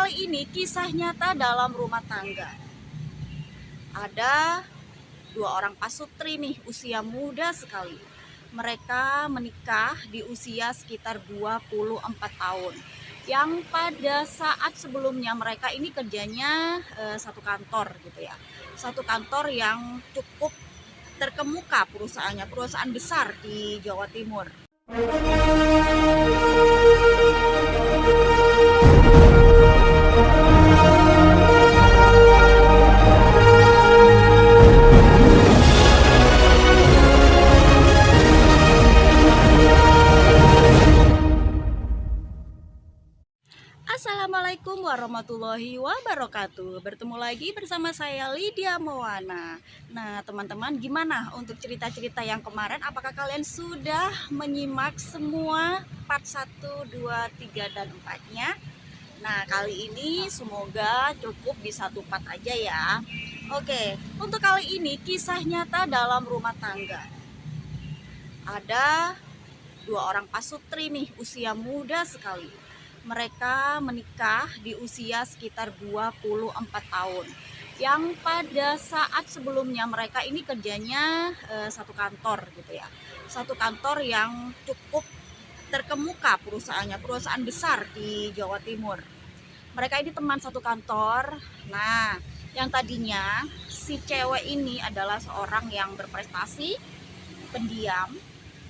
kali ini kisah nyata dalam rumah tangga. Ada dua orang pasutri nih, usia muda sekali. Mereka menikah di usia sekitar 24 tahun. Yang pada saat sebelumnya mereka ini kerjanya satu kantor gitu ya. Satu kantor yang cukup terkemuka perusahaannya, perusahaan besar di Jawa Timur. Assalamualaikum warahmatullahi wabarakatuh. Bertemu lagi bersama saya Lydia Moana. Nah teman-teman, gimana untuk cerita-cerita yang kemarin? Apakah kalian sudah menyimak semua part 1, 2, 3, dan 4-nya? Nah kali ini semoga cukup di satu part aja ya. Oke, untuk kali ini kisah nyata dalam rumah tangga. Ada dua orang pasutri nih, usia muda sekali. Mereka menikah di usia sekitar 24 tahun. Yang pada saat sebelumnya mereka ini kerjanya satu kantor gitu ya. Satu kantor yang cukup terkemuka perusahaannya, perusahaan besar di Jawa Timur. Mereka ini teman satu kantor. Nah, yang tadinya si cewek ini adalah seorang yang berprestasi, pendiam,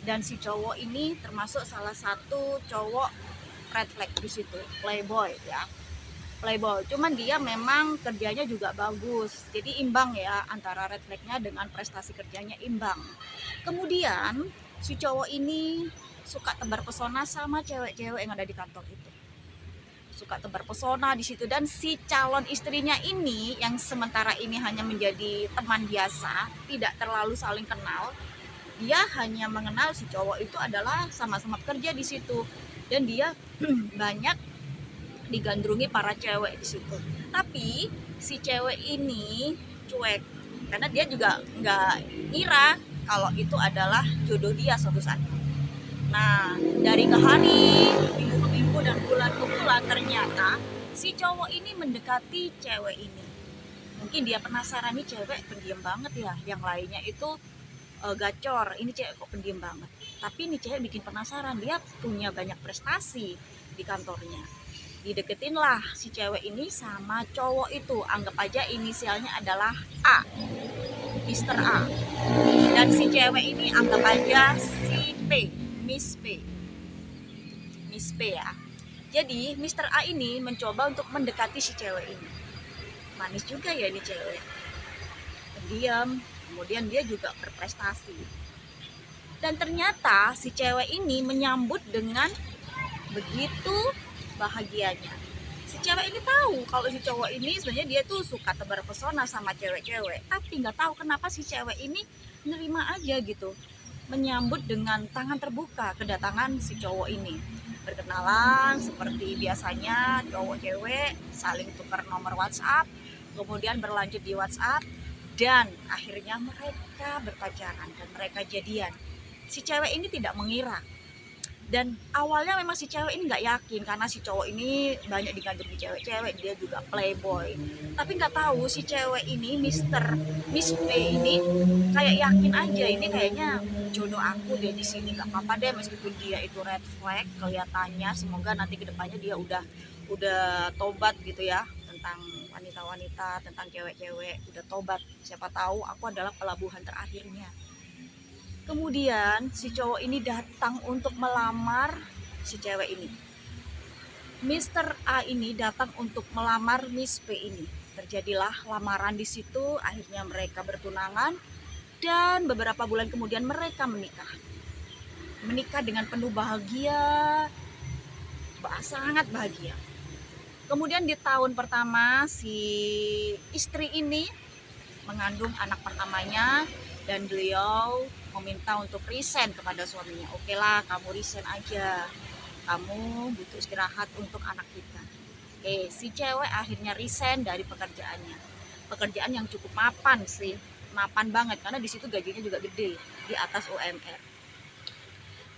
dan si cowok ini termasuk salah satu cowok red flag di situ, playboy ya, playboy. Cuman dia memang kerjanya juga bagus, jadi imbang ya antara red flagnya dengan prestasi kerjanya imbang. Kemudian si cowok ini suka tebar pesona sama cewek-cewek yang ada di kantor itu, suka tebar pesona di situ. Dan si calon istrinya ini yang sementara ini hanya menjadi teman biasa, tidak terlalu saling kenal, dia hanya mengenal si cowok itu adalah sama-sama kerja di situ, dan dia banyak digandrungi para cewek di situ. Tapi si cewek ini cuek, karena dia juga nggak ngira kalau itu adalah jodoh dia suatu saat. Nah, dari ke hari, minggu ke minggu, dan bulan ke bulan, ternyata si cowok ini mendekati cewek ini. Mungkin dia penasaran, nih cewek pendiam banget ya, yang lainnya itu gacor, ini cewek kok pendiam banget. Tapi ini cewek bikin penasaran, dia punya banyak prestasi di kantornya. Dideketin lah si cewek ini sama cowok itu, anggap aja inisialnya adalah A, Mr. A. Dan si cewek ini anggap aja si P, Miss P, Miss P ya. Jadi Mr. A ini mencoba untuk mendekati si cewek ini. Manis juga ya ini cewek, pendiam, kemudian dia juga berprestasi. Dan ternyata si cewek ini menyambut dengan begitu bahagianya. Si cewek ini tahu kalau si cowok ini sebenarnya dia tuh suka tebar pesona sama cewek-cewek, tapi nggak tahu kenapa si cewek ini nerima aja gitu, menyambut dengan tangan terbuka kedatangan si cowok ini. Berkenalan seperti biasanya, cowok cewek saling tukar nomor WhatsApp, kemudian berlanjut di WhatsApp, dan akhirnya mereka berpacaran dan mereka jadian. Si cewek ini tidak mengira, dan awalnya memang si cewek ini nggak yakin karena si cowok ini banyak digandrungi cewek-cewek, dia juga playboy. Tapi nggak tahu si cewek ini, Miss P ini kayak yakin aja, ini kayaknya jodoh aku deh di sini, nggak apa-apa deh meskipun dia itu red flag kelihatannya. Semoga nanti kedepannya dia udah tobat gitu ya, tentang wanita-wanita, tentang cewek-cewek, udah tobat. Siapa tahu aku adalah pelabuhan terakhirnya. Kemudian si cowok ini datang untuk melamar si cewek ini. Mr. A ini datang untuk melamar Miss P ini. Terjadilah lamaran di situ, akhirnya mereka bertunangan, dan beberapa bulan kemudian mereka menikah. Menikah dengan penuh bahagia, sangat bahagia. Kemudian di tahun pertama si istri ini mengandung anak pertamanya, dan beliau meminta untuk resign kepada suaminya. Oke lah, kamu resign aja, kamu butuh istirahat untuk anak kita. Oke, si cewek akhirnya resign dari pekerjaannya, pekerjaan yang cukup mapan sih, mapan banget karena di situ gajinya juga gede, di atas UMR.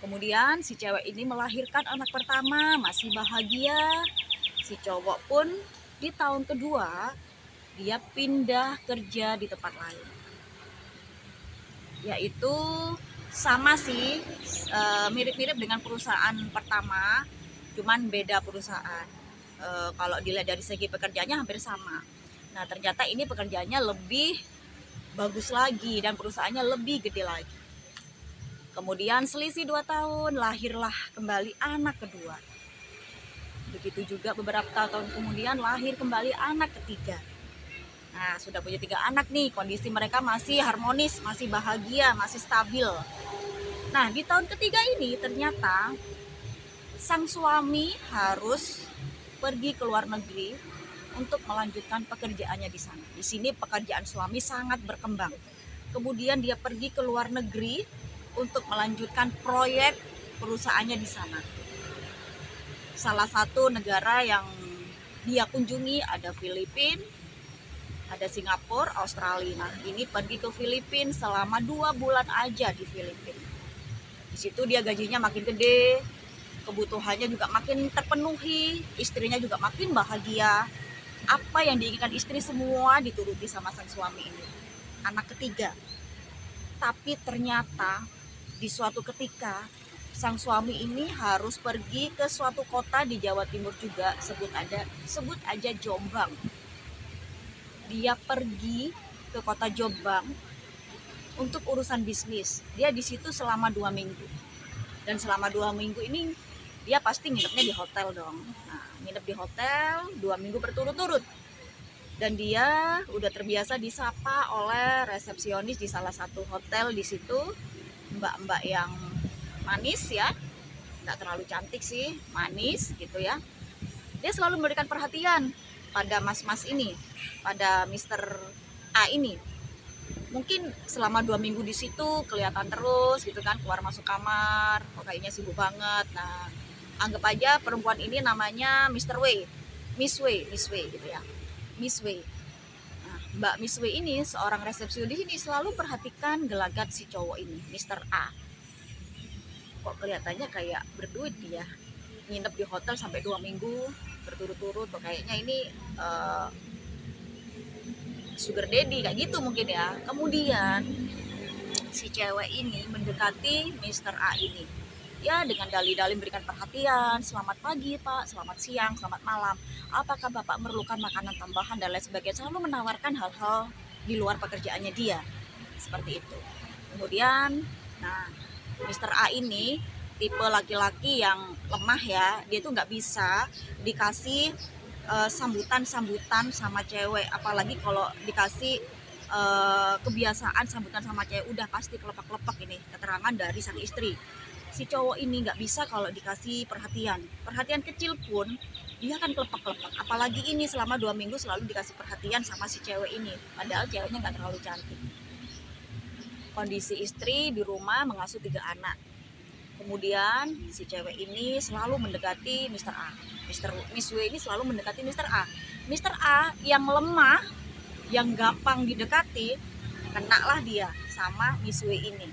Kemudian si cewek ini melahirkan anak pertama, masih bahagia. Si Si cowok pun di tahun kedua dia pindah kerja di tempat lain, yaitu sama sih, mirip-mirip dengan perusahaan pertama, cuman beda perusahaan. Kalau dilihat dari segi pekerjaannya hampir sama. Nah ternyata ini pekerjaannya lebih bagus lagi dan perusahaannya lebih gede lagi. Kemudian selisih 2 tahun, lahirlah kembali anak kedua. Begitu juga beberapa tahun kemudian lahir kembali anak ketiga. Nah, sudah punya 3 anak nih, kondisi mereka masih harmonis, masih bahagia, masih stabil. Nah, di tahun ketiga ini ternyata sang suami harus pergi ke luar negeri untuk melanjutkan pekerjaannya di sana. Di sini pekerjaan suami sangat berkembang. Kemudian dia pergi ke luar negeri untuk melanjutkan proyek perusahaannya di sana. Salah satu negara yang dia kunjungi ada Filipina, ada Singapura, Australia. Nah, ini pergi ke Filipina selama 2 bulan aja di Filipina. Di situ dia gajinya makin gede, kebutuhannya juga makin terpenuhi, istrinya juga makin bahagia. Apa yang diinginkan istri semua dituruti sama sang suami ini. Anak ketiga. Tapi ternyata di suatu ketika sang suami ini harus pergi ke suatu kota di Jawa Timur juga, sebut aja Jombang. Dia pergi ke kota Jombang untuk urusan bisnis. Dia di situ selama 2 minggu. Dan selama 2 minggu ini dia pasti nginepnya di hotel dong. Nah, nginep di hotel 2 minggu berturut-turut. Dan dia udah terbiasa disapa oleh resepsionis di salah satu hotel di situ. Mbak-mbak yang manis ya. Nggak terlalu cantik sih, manis gitu ya. Dia selalu memberikan perhatian pada mas-mas ini, pada Mr. A ini. Mungkin selama 2 minggu di situ kelihatan terus gitu kan, keluar masuk kamar, kok kayaknya sibuk banget. Nah, anggap aja perempuan ini namanya Mr. W, Miss W gitu ya, Miss W. Nah, Mbak Miss W ini seorang resepsionis ini selalu perhatikan gelagat si cowok ini, Mr. A. Kok kelihatannya kayak berduit dia, nginep di hotel sampai 2 minggu berturut-turut, kayaknya ini sugar daddy kayak gitu mungkin ya. Kemudian si cewek ini mendekati Mr. A ini ya dengan dalih-dalih memberikan perhatian, selamat pagi pak, selamat siang, selamat malam, apakah bapak memerlukan makanan tambahan dan lain sebagainya, selalu menawarkan hal-hal di luar pekerjaannya dia seperti itu. Kemudian nah Mr. A ini tipe laki-laki yang lemah ya, dia tuh nggak bisa dikasih sambutan sama cewek, apalagi kalau dikasih kebiasaan sambutan sama cewek udah pasti kelepak-kelepak. Ini keterangan dari sang istri. Si cowok ini nggak bisa kalau dikasih perhatian kecil pun dia akan kelepak-kelepak, apalagi ini selama 2 minggu selalu dikasih perhatian sama si cewek ini, padahal ceweknya nggak terlalu cantik. Kondisi istri di rumah mengasuh 3 anak. Kemudian si cewek ini selalu mendekati Mr. A. Miss W ini selalu mendekati Mr. A. Mr. A yang lemah, yang gampang didekati, kenalah dia sama Miss W ini.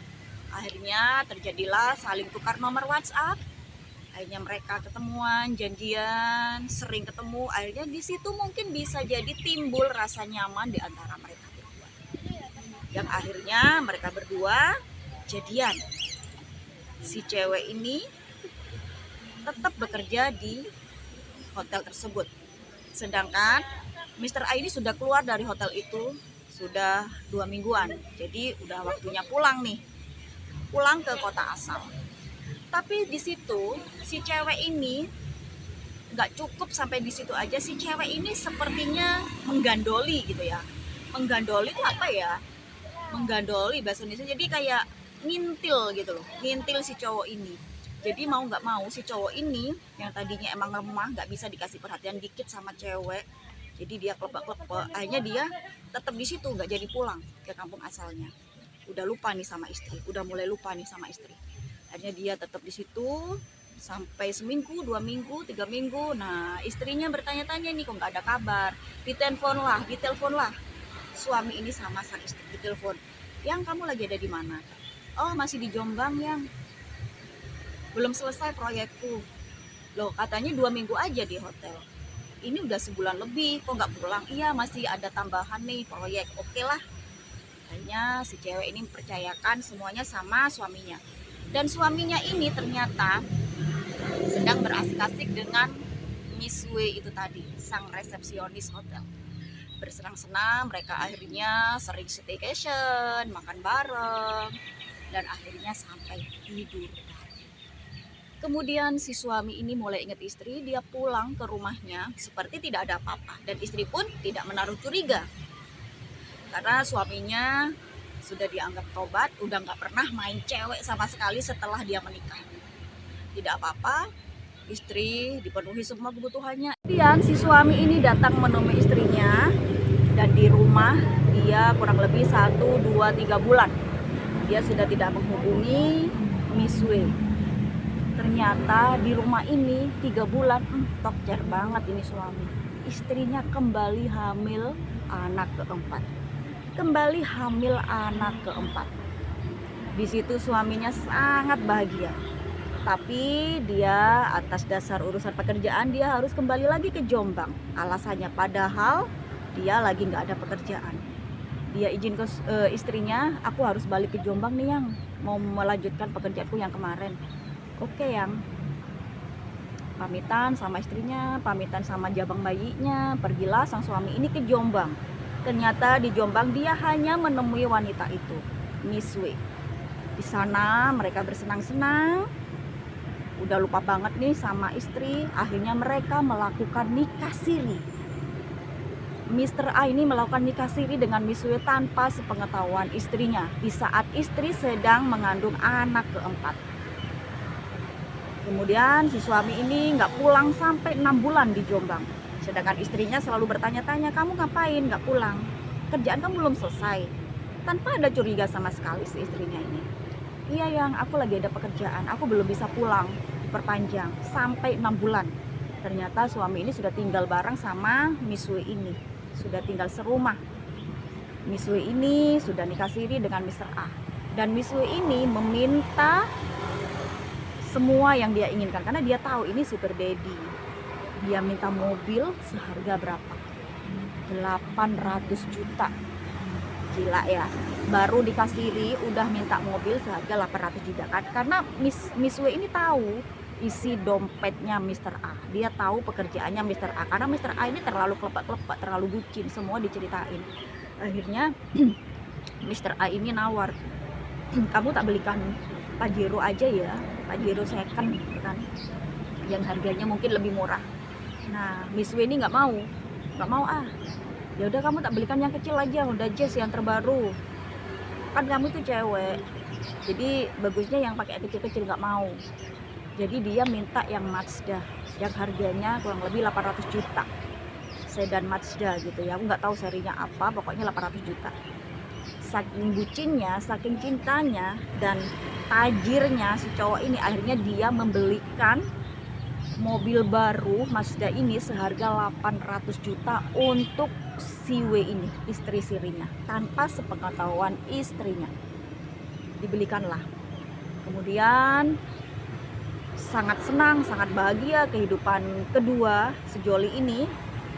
Akhirnya terjadilah saling tukar nomor WhatsApp. Akhirnya mereka ketemuan, janjian, sering ketemu. Akhirnya di situ mungkin bisa jadi timbul rasa nyaman di antara mereka berdua. Yang akhirnya mereka berdua jadian. Si cewek ini tetap bekerja di hotel tersebut. Sedangkan Mr. A ini sudah keluar dari hotel itu sudah 2 mingguan. Jadi udah waktunya pulang nih. Pulang ke kota asal. Tapi di situ si cewek ini nggak cukup sampai di situ aja. Si cewek ini sepertinya menggandoli gitu ya. Menggandoli itu apa ya? Menggandoli bahasa Indonesia. Jadi kayak ngintil gitu loh, ngintil si cowok ini. Jadi mau nggak mau si cowok ini yang tadinya emang lemah, nggak bisa dikasih perhatian dikit sama cewek, jadi dia klepek-klepek. Akhirnya dia tetap di situ, nggak jadi pulang ke kampung asalnya. Udah lupa nih sama istri, udah mulai lupa nih sama istri. Akhirnya dia tetap di situ sampai seminggu, 2 minggu, 3 minggu. Nah istrinya bertanya-tanya nih, kok nggak ada kabar. Ditelepon lah suami ini sama sang istri, ditelepon, yang kamu lagi ada di mana? Oh masih di Jombang yang belum selesai proyekku. Loh katanya 2 minggu aja di hotel. ini udah sebulan lebih kok nggak pulang. Iya, masih ada tambahan nih proyek. Oke lah, akhirnya si cewek ini mempercayakan semuanya sama suaminya. Dan suaminya ini ternyata sedang berasik-asik dengan Miss W itu tadi, sang resepsionis hotel. Bersenang-senang, mereka akhirnya sering staycation, makan bareng, dan akhirnya sampai tidur. Kemudian si suami ini mulai ingat istri, dia pulang ke rumahnya seperti tidak ada apa-apa. Dan istri pun tidak menaruh curiga. Karena suaminya sudah dianggap tobat, udah nggak pernah main cewek sama sekali setelah dia menikah. Tidak apa-apa, istri dipenuhi semua kebutuhannya. Kemudian si suami ini datang menemui istrinya, dan di rumah dia kurang lebih 1, 2, 3 bulan. Dia sudah tidak menghubungi Miss W. Ternyata di rumah ini 3 bulan, tokcer banget ini suami. Istrinya kembali hamil anak keempat. Kembali hamil anak keempat. Di situ suaminya sangat bahagia. Tapi dia atas dasar urusan pekerjaan dia harus kembali lagi ke Jombang. Alasannya padahal dia lagi nggak ada pekerjaan. Dia izin ke istrinya, aku harus balik ke Jombang nih yang mau melanjutkan pekerjaanku yang kemarin. Oke yang pamitan sama istrinya, pamitan sama jabang bayinya, pergilah sang suami ini ke Jombang. Ternyata di Jombang dia hanya menemui wanita itu, Miss W. Di sana mereka bersenang-senang, udah lupa banget nih sama istri. Akhirnya mereka melakukan nikah siri. Mr. A ini melakukan nikah siri dengan Miss W tanpa sepengetahuan istrinya di saat istri sedang mengandung anak keempat. Kemudian si suami ini nggak pulang sampai 6 bulan di Jombang. Sedangkan istrinya selalu bertanya-tanya, kamu ngapain nggak pulang? Kerjaan kamu belum selesai. Tanpa ada curiga sama sekali si istrinya ini. Iya yang, aku lagi ada pekerjaan, aku belum bisa pulang. Diperpanjang sampai 6 bulan. Ternyata suami ini sudah tinggal bareng sama Miss W ini. Sudah tinggal serumah. Miss W ini sudah nikah siri dengan Mr. A. Dan Miss W ini meminta semua yang dia inginkan karena dia tahu ini sugar daddy. Dia minta mobil seharga berapa? 800 juta. Gila ya. Baru dikasiri udah minta mobil seharga 800 juta kan? Karena Miss W ini tahu isi dompetnya Mr. A. Dia tahu pekerjaannya Mr. A karena Mr. A ini terlalu kelepak-kelepak, terlalu bucin, semua diceritain. Akhirnya Mr. A ini nawar, kamu tak belikan Pajero aja ya, Pajero second gitu kan, yang harganya mungkin lebih murah. Nah Miss W ini nggak mau ah, ya udah kamu tak belikan yang kecil aja, Honda Jazz yang terbaru, kan kamu tuh cewek, jadi bagusnya yang pakai kecil-kecil. Nggak mau, jadi dia minta yang Mazda yang harganya kurang lebih 800 juta, sedan Mazda gitu ya, aku nggak tahu serinya apa, pokoknya 800 juta. Saking bucinnya, saking cintanya dan tajirnya si cowok ini, akhirnya dia membelikan mobil baru Mazda ini seharga 800 juta untuk si W ini, istri sirinya, tanpa sepengetahuan istrinya. Dibelikanlah. Kemudian sangat senang, sangat bahagia kehidupan kedua sejoli ini,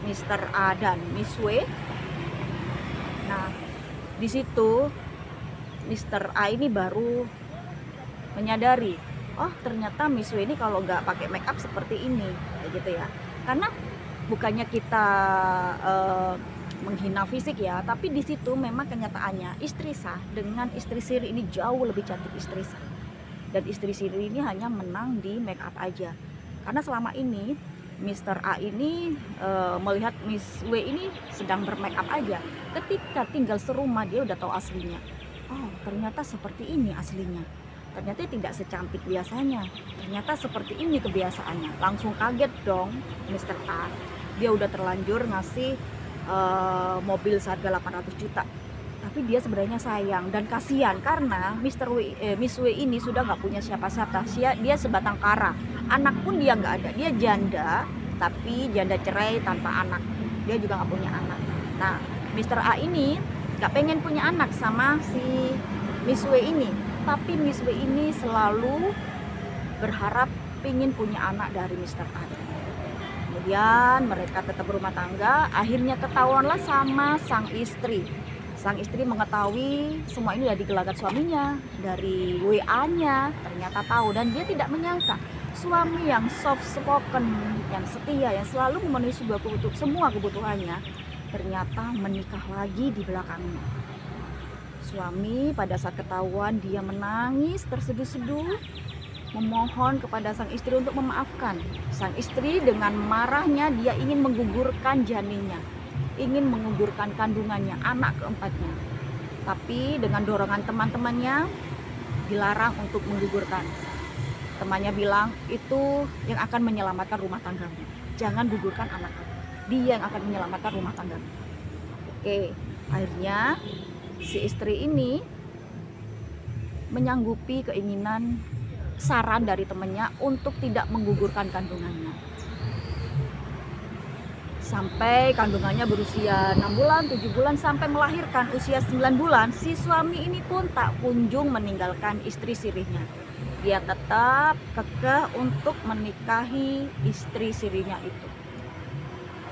Mr. A dan Miss W. Nah, di situ Mr. A ini baru menyadari, oh ternyata Miss W ini kalau nggak pakai make up seperti ini, kayak gitu ya. Karena bukannya kita menghina fisik ya, tapi di situ memang kenyataannya istri sah dengan istri siri ini jauh lebih cantik istri sah. Dan istri siri ini hanya menang di make up aja. Karena selama ini Mr. A ini melihat Miss W ini sedang bermake up aja. Ketika tinggal serumah dia udah tahu aslinya. Oh ternyata seperti ini aslinya. Ternyata tidak secantik biasanya. Ternyata seperti ini kebiasaannya. Langsung kaget dong Mr. A. Dia udah terlanjur ngasih mobil seharga 800 juta. Tapi dia sebenarnya sayang dan kasihan karena Miss W ini sudah nggak punya siapa-siapa. Dia sebatang kara. Anak pun dia nggak ada. Dia janda, tapi janda cerai tanpa anak. Dia juga nggak punya anak. Nah, Mr. A ini nggak pengen punya anak sama si Miss W ini. Tapi Miss W ini selalu berharap pengen punya anak dari Mr. A. Kemudian mereka tetap berumah tangga, akhirnya ketahuanlah sama sang istri. Sang istri mengetahui semua ini dari gelagat suaminya, dari WA-nya, ternyata tahu, dan dia tidak menyangka suami yang soft spoken, yang setia, yang selalu memenuhi semua kebutuhannya, ternyata menikah lagi di belakangnya. Suami pada saat ketahuan dia menangis terseduh-seduh, memohon kepada sang istri untuk memaafkan. Sang istri dengan marahnya dia ingin menggugurkan janinnya, ingin menggugurkan kandungannya, anak keempatnya. Tapi dengan dorongan teman-temannya dilarang untuk menggugurkan. Temannya bilang, itu yang akan menyelamatkan rumah tanggamu. Jangan gugurkan anak kamu. Dia yang akan menyelamatkan rumah tanggamu. Oke, akhirnya si istri ini menyanggupi keinginan saran dari temannya untuk tidak menggugurkan kandungannya. Sampai kandungannya berusia 6 bulan, 7 bulan, sampai melahirkan usia 9 bulan, si suami ini pun tak kunjung meninggalkan istri sirihnya. Dia tetap kekeh untuk menikahi istri sirinya itu.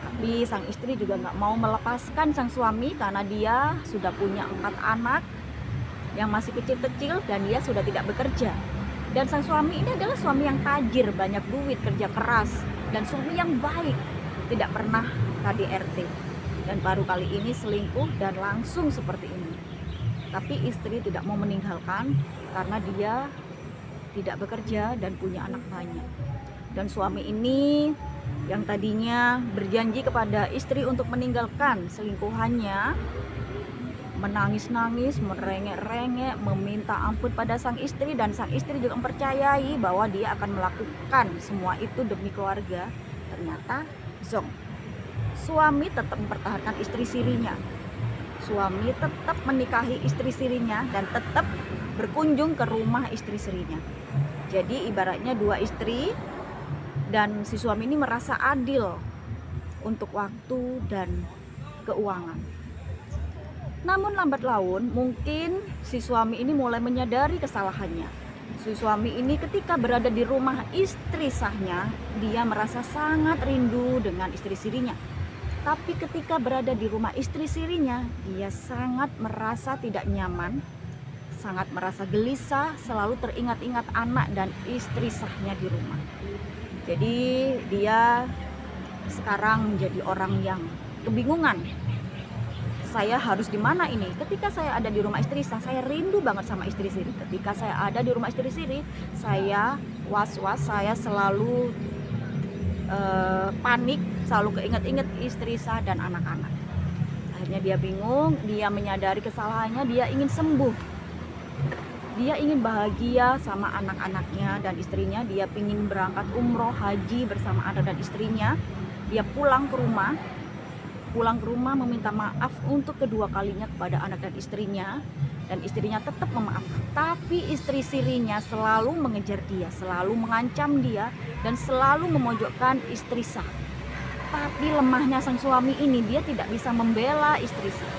Tapi sang istri juga nggak mau melepaskan sang suami karena dia sudah punya 4 anak yang masih kecil-kecil dan dia sudah tidak bekerja. Dan sang suami ini adalah suami yang tajir, banyak duit, kerja keras, dan suami yang baik, tidak pernah KDRT, dan baru kali ini selingkuh dan langsung seperti ini. Tapi istri tidak mau meninggalkan karena dia tidak bekerja dan punya anak banyak. Dan suami ini yang tadinya berjanji kepada istri untuk meninggalkan selingkuhannya, menangis-nangis, merengek-rengek, meminta ampun pada sang istri, dan sang istri juga mempercayai bahwa dia akan melakukan semua itu demi keluarga. Ternyata zong, suami tetap mempertahankan istri sirinya. Suami tetap menikahi istri sirinya dan tetap berkunjung ke rumah istri sirinya. Jadi ibaratnya dua istri, dan si suami ini merasa adil untuk waktu dan keuangan. Namun lambat laun mungkin si suami ini mulai menyadari kesalahannya. Si suami ini ketika berada di rumah istri sahnya, dia merasa sangat rindu dengan istri sirinya. Tapi ketika berada di rumah istri sirinya, dia sangat merasa tidak nyaman, sangat merasa gelisah, selalu teringat-ingat anak dan istri sahnya di rumah. Jadi dia sekarang menjadi orang yang kebingungan. Saya harus di mana ini? Ketika saya ada di rumah istri sah, saya rindu banget sama istri siri. Ketika saya ada di rumah istri siri, saya was-was, saya selalu panik, selalu keinget-inget istri sah dan anak-anak. Akhirnya dia bingung, dia menyadari kesalahannya, dia ingin sembuh. Dia ingin bahagia sama anak-anaknya dan istrinya. Dia ingin berangkat umroh, haji bersama anak dan istrinya. Dia pulang ke rumah meminta maaf untuk kedua kalinya kepada anak dan istrinya. Dan istrinya tetap memaafkan. Tapi istri sirinya selalu mengejar dia, selalu mengancam dia, dan selalu memojokkan istri sah. Tapi lemahnya sang suami ini, dia tidak bisa membela istri sah.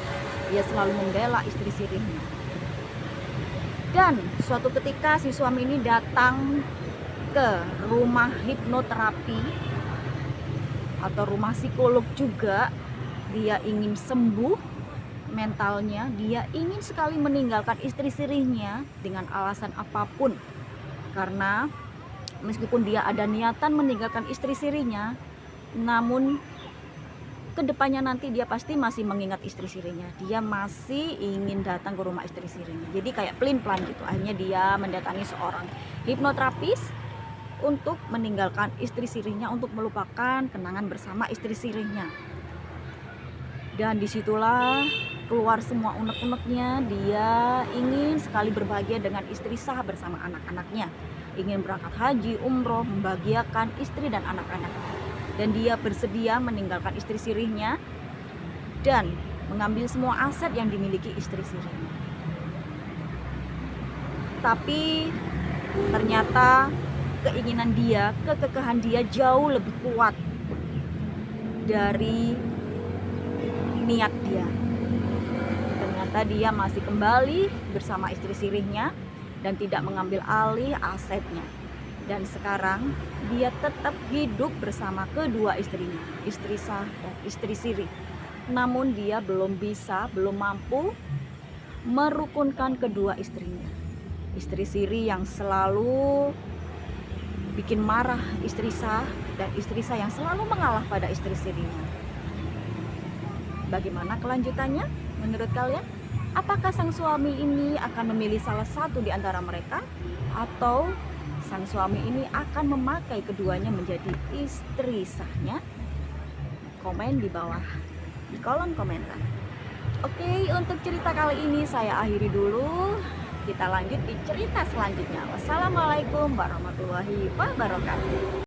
Dia selalu membela istri sirinya. Dan suatu ketika si suami ini datang ke rumah hipnoterapi atau rumah psikolog juga. Dia ingin sembuh mentalnya, dia ingin sekali meninggalkan istri sirihnya dengan alasan apapun. Karena meskipun dia ada niatan meninggalkan istri sirihnya, namun kedepannya nanti dia pasti masih mengingat istri sirinya. Dia masih ingin datang ke rumah istri sirinya. Jadi kayak pelin-pelan gitu. Akhirnya dia mendatangi seorang hipnoterapis untuk meninggalkan istri sirinya, untuk melupakan kenangan bersama istri sirinya. Dan disitulah keluar semua unek-uneknya. Dia ingin sekali berbahagia dengan istri sah bersama anak-anaknya. Ingin berangkat haji, umroh, membahagiakan istri dan anak-anak. Dan dia bersedia meninggalkan istri sirihnya dan mengambil semua aset yang dimiliki istri sirihnya. Tapi ternyata keinginan dia, kekekehan dia jauh lebih kuat dari niat dia. Ternyata dia masih kembali bersama istri sirihnya dan tidak mengambil alih asetnya. Dan sekarang dia tetap hidup bersama kedua istrinya, istri sah dan istri siri. Namun dia belum mampu merukunkan kedua istrinya. Istri siri yang selalu bikin marah istri sah, dan istri sah yang selalu mengalah pada istri sirinya. Bagaimana kelanjutannya menurut kalian? Apakah sang suami ini akan memilih salah satu di antara mereka, atau sang suami ini akan memakai keduanya menjadi istri sahnya? Komen di bawah di kolom komentar. Oke, untuk cerita kali ini saya akhiri dulu. Kita lanjut di cerita selanjutnya. Wassalamualaikum warahmatullahi wabarakatuh.